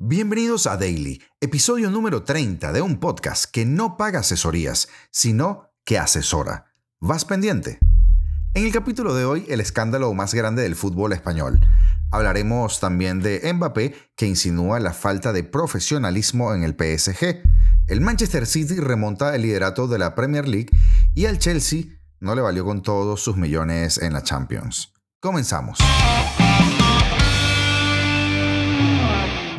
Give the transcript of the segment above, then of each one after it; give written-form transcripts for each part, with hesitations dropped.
Bienvenidos a Daily, episodio número 30 de un podcast que no paga asesorías, sino que asesora. ¿Vas pendiente? En el capítulo de hoy, el escándalo más grande del fútbol español. Hablaremos también de Mbappé, que insinúa la falta de profesionalismo en el PSG. El Manchester City remonta el liderato de la Premier League y al Chelsea no le valió con todos sus millones en la Champions. Comenzamos.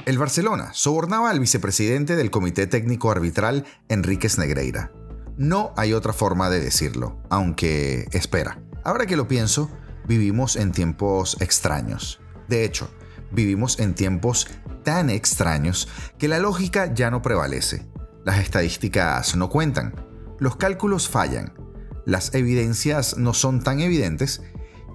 El Barcelona sobornaba al vicepresidente del Comité Técnico Arbitral, Enríquez Negreira. No hay otra forma de decirlo, aunque espera. Ahora que lo pienso, vivimos en tiempos extraños. De hecho, vivimos en tiempos tan extraños que la lógica ya no prevalece. Las estadísticas no cuentan, los cálculos fallan, las evidencias no son tan evidentes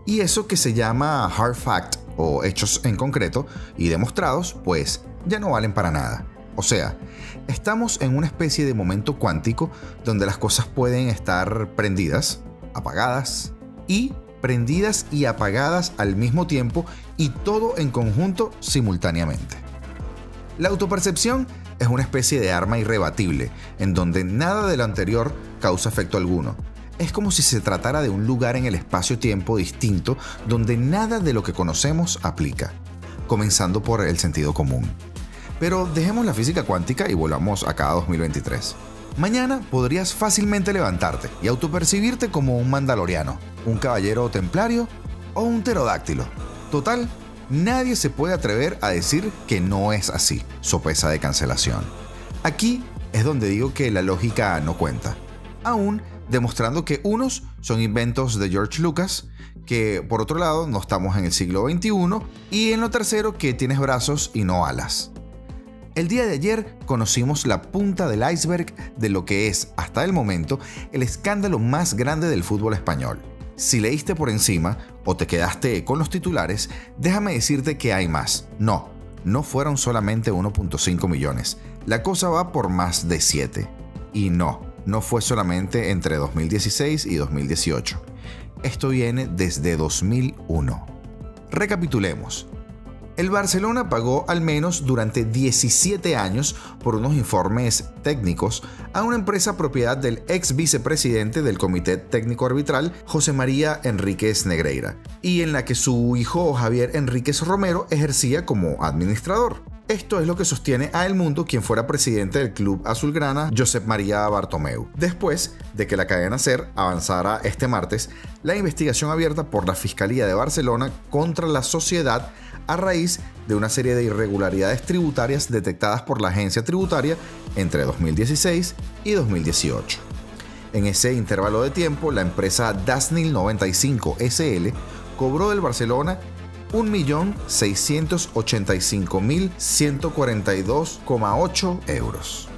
y eso que se llama hard fact o hechos en concreto y demostrados, pues ya no valen para nada. O sea, estamos en una especie de momento cuántico donde las cosas pueden estar prendidas, apagadas y prendidas y apagadas al mismo tiempo y todo en conjunto simultáneamente. La autopercepción es una especie de arma irrebatible en donde nada de lo anterior causa efecto alguno. Es como si se tratara de un lugar en el espacio-tiempo distinto donde nada de lo que conocemos aplica, comenzando por el sentido común. Pero dejemos la física cuántica y volvamos acá a 2023. Mañana podrías fácilmente levantarte y autopercibirte como un mandaloriano, un caballero templario o un pterodáctilo. Total, nadie se puede atrever a decir que no es así, sopesa de cancelación. Aquí es donde digo que la lógica no cuenta. Aún demostrando que unos son inventos de George Lucas, que por otro lado no estamos en el siglo XXI, y en lo tercero que tienes brazos y no alas. El día de ayer conocimos la punta del iceberg de lo que es, hasta el momento, el escándalo más grande del fútbol español. Si leíste por encima o te quedaste con los titulares, déjame decirte que hay más. No fueron solamente 1.5 millones. La cosa va por más de 7. Y no fue solamente entre 2016 y 2018. Esto viene desde 2001. Recapitulemos. El Barcelona pagó al menos durante 17 años por unos informes técnicos a una empresa propiedad del ex vicepresidente del Comité Técnico Arbitral, José María Enríquez Negreira, y en la que su hijo Javier Enríquez Romero ejercía como administrador. Esto es lo que sostiene a El Mundo, quien fuera presidente del club azulgrana, Josep María Bartomeu, después de que la cadena SER avanzara este martes la investigación abierta por la Fiscalía de Barcelona contra la sociedad a raíz de una serie de irregularidades tributarias detectadas por la agencia tributaria entre 2016 y 2018. En ese intervalo de tiempo, la empresa Dasnil 95 SL cobró del Barcelona 1.685.142,8 euros.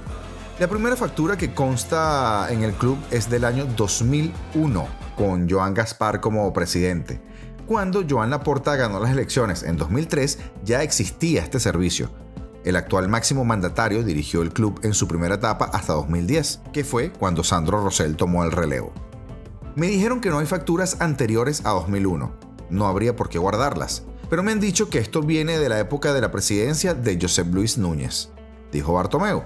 La primera factura que consta en el club es del año 2001, con Joan Gaspar como presidente. Cuando Joan Laporta ganó las elecciones en 2003, ya existía este servicio. El actual máximo mandatario dirigió el club en su primera etapa hasta 2010, que fue cuando Sandro Rosell tomó el relevo. Me dijeron que no hay facturas anteriores a 2001. No habría por qué guardarlas, pero me han dicho que esto viene de la época de la presidencia de Josep Luis Núñez, dijo Bartomeu.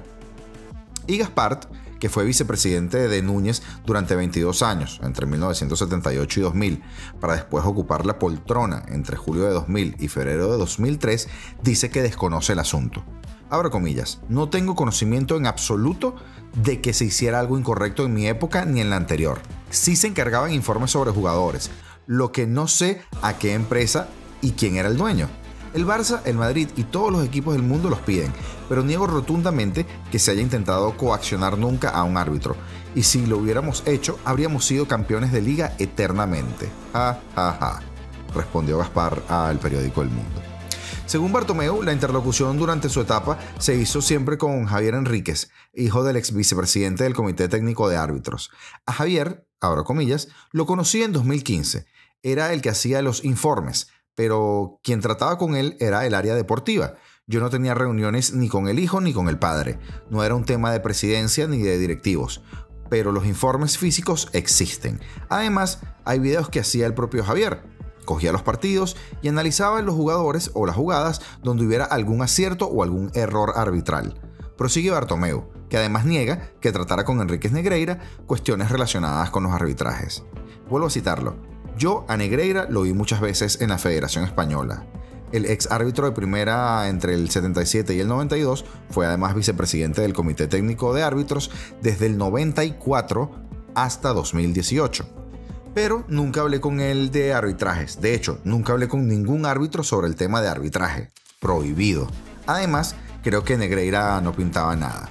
Y Gaspart, que fue vicepresidente de Núñez durante 22 años, entre 1978 y 2000, para después ocupar la poltrona entre julio de 2000 y febrero de 2003, dice que desconoce el asunto. Abro comillas, no tengo conocimiento en absoluto de que se hiciera algo incorrecto en mi época ni en la anterior. Sí se encargaban informes sobre jugadores, lo que no sé a qué empresa y quién era el dueño. El Barça, el Madrid y todos los equipos del mundo los piden, pero niego rotundamente que se haya intentado coaccionar nunca a un árbitro. Y si lo hubiéramos hecho, habríamos sido campeones de liga eternamente. Ja, ja, ja, respondió Gaspar al periódico El Mundo. Según Bartomeu, la interlocución durante su etapa se hizo siempre con Javier Enríquez, hijo del ex vicepresidente del Comité Técnico de Árbitros. A Javier, abro comillas, lo conocí en 2015. Era el que hacía los informes, pero quien trataba con él era el área deportiva. Yo no tenía reuniones ni con el hijo ni con el padre. No era un tema de presidencia ni de directivos. Pero los informes físicos existen. Además, hay videos que hacía el propio Javier. Cogía los partidos y analizaba los jugadores o las jugadas donde hubiera algún acierto o algún error arbitral. Prosigue Bartomeu, que además niega que tratara con Enríquez Negreira cuestiones relacionadas con los arbitrajes. Vuelvo a citarlo. Yo a Negreira lo vi muchas veces en la Federación Española. El ex árbitro de primera entre el 77 y el 92 fue además vicepresidente del Comité Técnico de Árbitros desde el 94 hasta 2018. Pero nunca hablé con él de arbitrajes. De hecho, nunca hablé con ningún árbitro sobre el tema de arbitraje. Prohibido. Además, creo que Negreira no pintaba nada.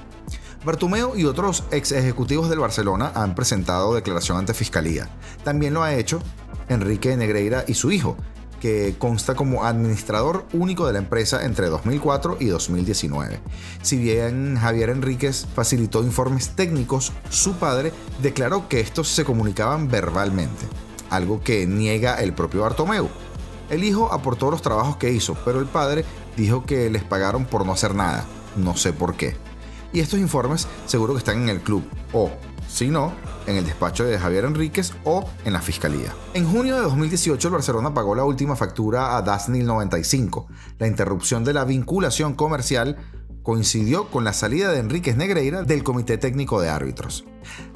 Bartomeu y otros ex ejecutivos del Barcelona han presentado declaración ante Fiscalía. También lo ha hecho Enrique Negreira y su hijo, que consta como administrador único de la empresa entre 2004 y 2019. Si bien Javier Enríquez facilitó informes técnicos, su padre declaró que estos se comunicaban verbalmente, algo que niega el propio Bartomeu. El hijo aportó los trabajos que hizo, pero el padre dijo que les pagaron por no hacer nada, no sé por qué. Y estos informes seguro que están en el club, o, si no, en el despacho de Javier Enríquez o en la Fiscalía. En junio de 2018 el Barcelona pagó la última factura a Dasnil 95. La interrupción de la vinculación comercial coincidió con la salida de Enríquez Negreira del Comité Técnico de Árbitros.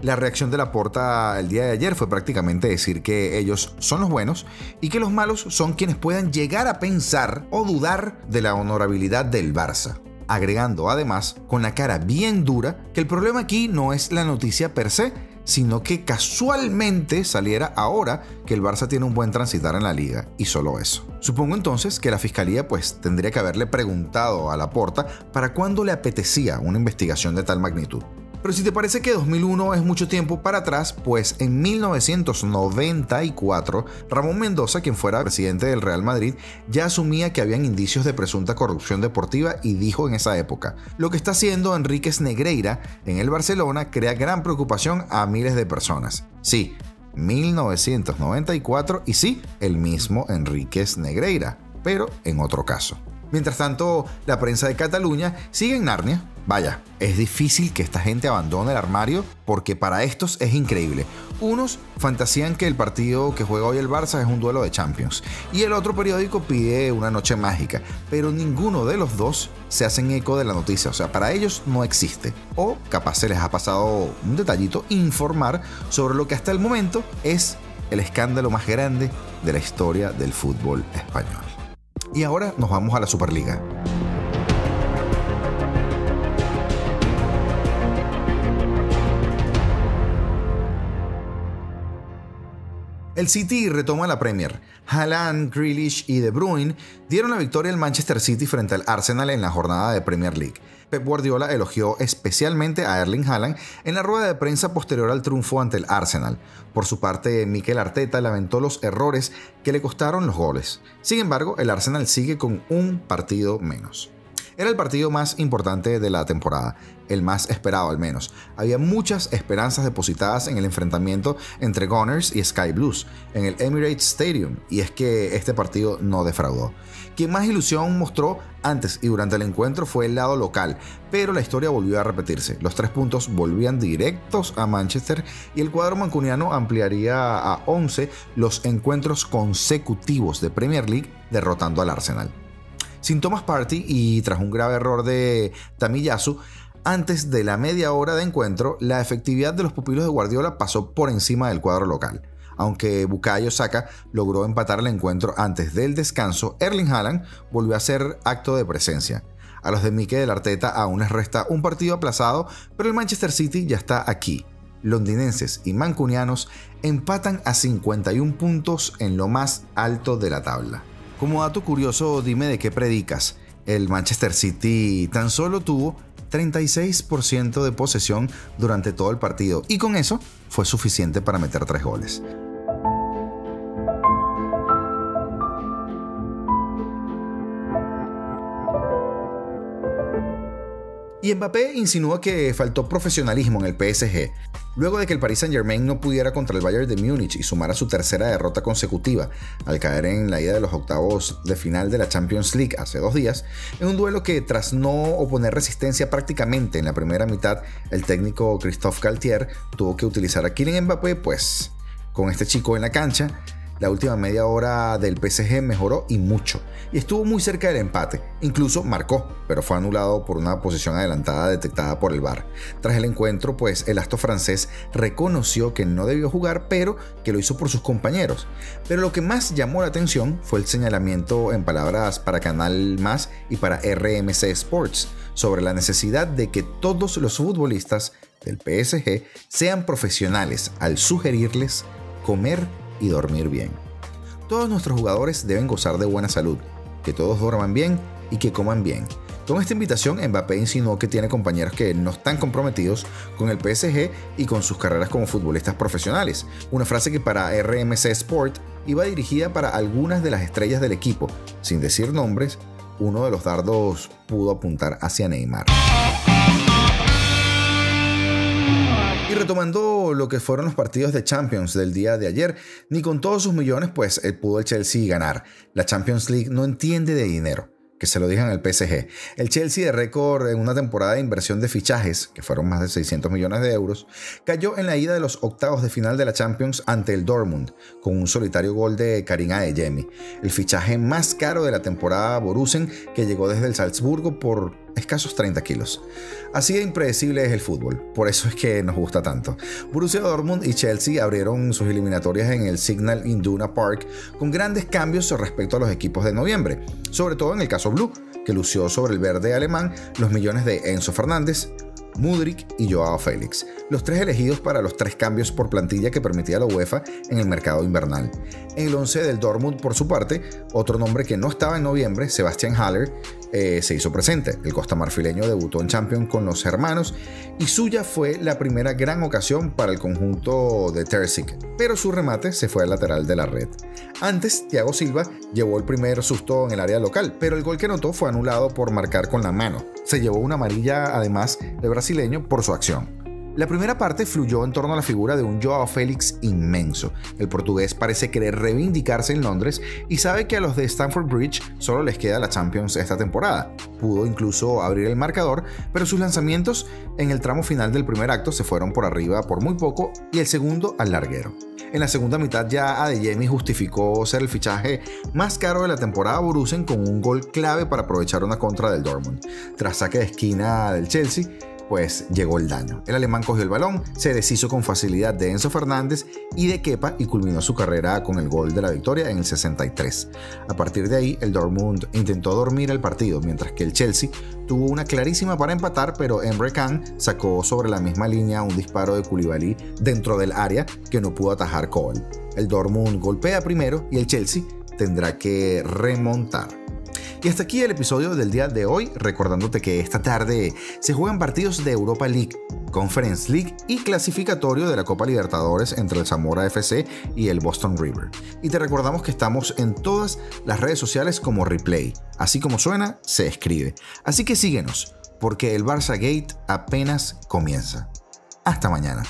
La reacción de Laporta el día de ayer fue prácticamente decir que ellos son los buenos y que los malos son quienes puedan llegar a pensar o dudar de la honorabilidad del Barça, agregando además con la cara bien dura que el problema aquí no es la noticia per se, sino que casualmente saliera ahora que el Barça tiene un buen transitar en la liga, y solo eso. Supongo entonces que la Fiscalía tendría que haberle preguntado a Laporta para cuándo le apetecía una investigación de tal magnitud. Pero si te parece que 2001 es mucho tiempo para atrás, pues en 1994 Ramón Mendoza, quien fuera presidente del Real Madrid, ya asumía que habían indicios de presunta corrupción deportiva y dijo en esa época: lo que está haciendo Enríquez Negreira en el Barcelona crea gran preocupación a miles de personas. Sí, 1994 y sí, el mismo Enríquez Negreira, pero en otro caso. Mientras tanto, la prensa de Cataluña sigue en Narnia. Vaya, es difícil que esta gente abandone el armario porque para estos es increíble. Unos fantasían que el partido que juega hoy el Barça es un duelo de Champions y el otro periódico pide una noche mágica, pero ninguno de los dos se hacen eco de la noticia, o sea, para ellos no existe. O capaz se les ha pasado un detallito informar sobre lo que hasta el momento es el escándalo más grande de la historia del fútbol español. Y ahora nos vamos a la Superliga. El City retoma la Premier. Haaland, Grealish y De Bruyne dieron la victoria al Manchester City frente al Arsenal en la jornada de Premier League. Pep Guardiola elogió especialmente a Erling Haaland en la rueda de prensa posterior al triunfo ante el Arsenal. Por su parte, Mikel Arteta lamentó los errores que le costaron los goles. Sin embargo, el Arsenal sigue con un partido menos. Era el partido más importante de la temporada, el más esperado al menos. Había muchas esperanzas depositadas en el enfrentamiento entre Gunners y Sky Blues en el Emirates Stadium, y es que este partido no defraudó. Quien más ilusión mostró antes y durante el encuentro fue el lado local, pero la historia volvió a repetirse. Los 3 puntos volvían directos a Manchester y el cuadro mancuniano ampliaría a 11 los encuentros consecutivos de Premier League derrotando al Arsenal. Sin Thomas Partey y tras un grave error de Tomiyasu, antes de la media hora de encuentro, la efectividad de los pupilos de Guardiola pasó por encima del cuadro local. Aunque Bukayo Saka logró empatar el encuentro antes del descanso, Erling Haaland volvió a hacer acto de presencia. A los de Mikel Arteta aún les resta un partido aplazado, pero el Manchester City ya está aquí. Londinenses y mancunianos empatan a 51 puntos en lo más alto de la tabla. Como dato curioso, dime de qué predicas. El Manchester City tan solo tuvo 36% de posesión durante todo el partido y con eso fue suficiente para meter 3 goles. Y Mbappé insinúa que faltó profesionalismo en el PSG. Luego de que el Paris Saint-Germain no pudiera contra el Bayern de Múnich y sumara su tercera derrota consecutiva al caer en la ida de los octavos de final de la Champions League hace 2 días, en un duelo que tras no oponer resistencia prácticamente en la primera mitad, el técnico Christophe Galtier tuvo que utilizar a Kylian Mbappé, pues con este chico en la cancha La última media hora del PSG mejoró y mucho, y estuvo muy cerca del empate. Incluso marcó, pero fue anulado por una posición adelantada detectada por el VAR. Tras el encuentro, pues el astro francés reconoció que no debió jugar, pero que lo hizo por sus compañeros. Pero lo que más llamó la atención fue el señalamiento en palabras para Canal Más y para RMC Sports sobre la necesidad de que todos los futbolistas del PSG sean profesionales al sugerirles comer y dormir bien. Todos nuestros jugadores deben gozar de buena salud, que todos duerman bien y que coman bien. Con esta invitación, Mbappé insinuó que tiene compañeros que no están comprometidos con el PSG y con sus carreras como futbolistas profesionales, una frase que para RMC Sport iba dirigida para algunas de las estrellas del equipo. Sin decir nombres, uno de los dardos pudo apuntar hacia Neymar. Y retomando lo que fueron los partidos de Champions del día de ayer, ni con todos sus millones pues pudo el Chelsea ganar. La Champions League no entiende de dinero, que se lo digan al PSG. El Chelsea, de récord en una temporada de inversión de fichajes, que fueron más de 600 millones de euros, cayó en la ida de los octavos de final de la Champions ante el Dortmund, con un solitario gol de Karim Adeyemi, el fichaje más caro de la temporada Borussen, que llegó desde el Salzburgo por escasos 30 kilos. Así de impredecible es el fútbol, por eso es que nos gusta tanto. Borussia Dortmund y Chelsea abrieron sus eliminatorias en el Signal Iduna Park con grandes cambios respecto a los equipos de noviembre, sobre todo en el caso Blue, que lució sobre el verde alemán los millones de Enzo Fernández, Mudryk y Joao Félix, los tres elegidos para los tres cambios por plantilla que permitía la UEFA en el mercado invernal. En el 11 del Dortmund, por su parte, otro nombre que no estaba en noviembre, Sebastian Haller, se hizo presente. El costamarfileño debutó en Champions con los hermanos y suya fue la primera gran ocasión para el conjunto de Terzic, pero su remate se fue al lateral de la red. Antes, Thiago Silva llevó el primer susto en el área local, pero el gol que anotó fue anulado por marcar con la mano. Se llevó una amarilla, además, el brasileño por su acción. La primera parte fluyó en torno a la figura de un Joao Félix inmenso. El portugués parece querer reivindicarse en Londres y sabe que a los de Stamford Bridge solo les queda la Champions esta temporada. Pudo incluso abrir el marcador, pero sus lanzamientos en el tramo final del primer acto se fueron por arriba por muy poco y el segundo al larguero. En la segunda mitad ya Adeyemi justificó ser el fichaje más caro de la temporada Borussen con un gol clave para aprovechar una contra del Dortmund. Tras saque de esquina del Chelsea, pues llegó el daño. El alemán cogió el balón, se deshizo con facilidad de Enzo Fernández y de Kepa y culminó su carrera con el gol de la victoria en el 63. A partir de ahí, el Dortmund intentó dormir el partido, mientras que el Chelsea tuvo una clarísima para empatar, pero Emre Can sacó sobre la misma línea un disparo de Koulibaly dentro del área que no pudo atajar Cole. El Dortmund golpea primero y el Chelsea tendrá que remontar. Y hasta aquí el episodio del día de hoy, recordándote que esta tarde se juegan partidos de Europa League, Conference League y clasificatorio de la Copa Libertadores entre el Zamora FC y el Boston River. Y te recordamos que estamos en todas las redes sociales como Replay, así como suena, se escribe. Así que síguenos, porque el Barça Gate apenas comienza. Hasta mañana.